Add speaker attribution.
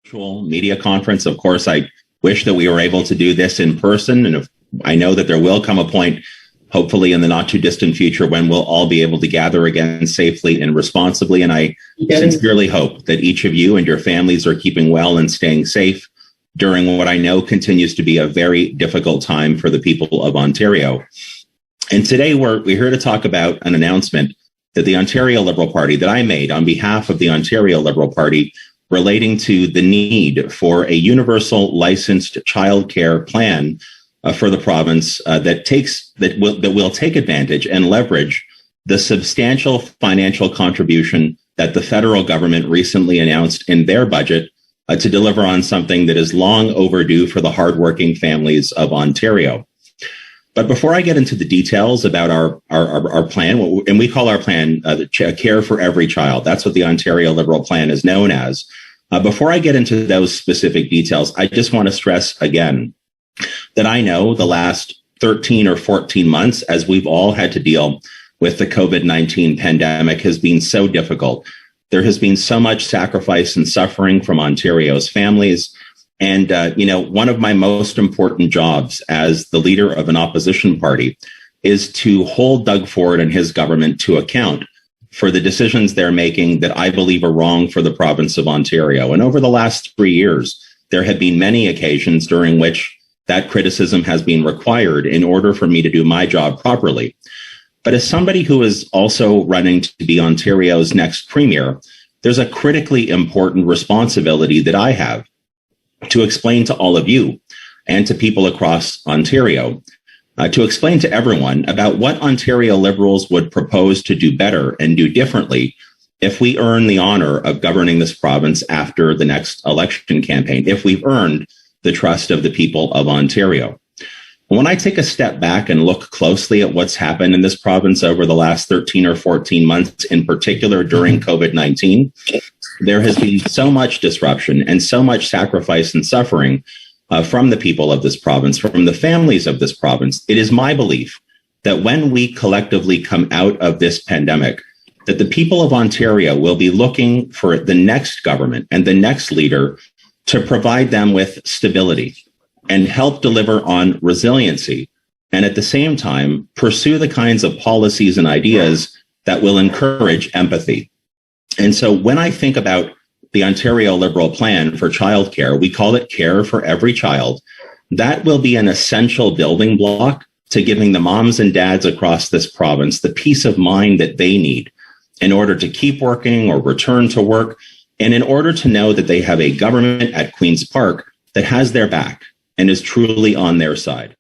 Speaker 1: virtual media conference. Of course, I wish that we were able to do this in person. And I know that there will come a point, hopefully in the not too distant future, when we'll all be able to gather again safely and responsibly. And I sincerely hope that each of you and your families are keeping well and staying safe during what I know continues to be a very difficult time for the people of Ontario. And today we're here to talk about an announcement that the Ontario Liberal Party, that I made on behalf of the Ontario Liberal Party, relating to the need for a universal licensed childcare plan for the province that will take advantage and leverage the substantial financial contribution that the federal government recently announced in their budget to deliver on something that is long overdue for the hardworking families of Ontario. But before I get into the details about our plan, and we call our plan Care for Every Child. That's what the Ontario Liberal Plan is known as. Before I get into those specific details, I just want to stress again that I know the last 13 or 14 months, as we've all had to deal with the COVID-19 pandemic, has been so difficult. There has been so much sacrifice and suffering from Ontario's families. And, one of my most important jobs as the leader of an opposition party is to hold Doug Ford and his government to account for the decisions they're making that I believe are wrong for the province of Ontario. And over the last 3 years, there have been many occasions during which that criticism has been required in order for me to do my job properly. But as somebody who is also running to be Ontario's next premier, there's a critically important responsibility that I have to explain to all of you and to people across Ontario, to explain to everyone about what Ontario Liberals would propose to do better and do differently if we earn the honor of governing this province after the next election campaign, if we've earned the trust of the people of Ontario. When I take a step back and look closely at what's happened in this province over the last 13 or 14 months, in particular during COVID-19, there has been so much disruption and so much sacrifice and suffering from the people of this province, from the families of this province. It is my belief that when we collectively come out of this pandemic, that the people of Ontario will be looking for the next government and the next leader to provide them with stability and help deliver on resiliency, and at the same time, pursue the kinds of policies and ideas that will encourage empathy. And so when I think about the Ontario Liberal Plan for childcare, we call it Care for Every Child. That will be an essential building block to giving the moms and dads across this province the peace of mind that they need in order to keep working or return to work, and in order to know that they have a government at Queen's Park that has their back and is truly on their side.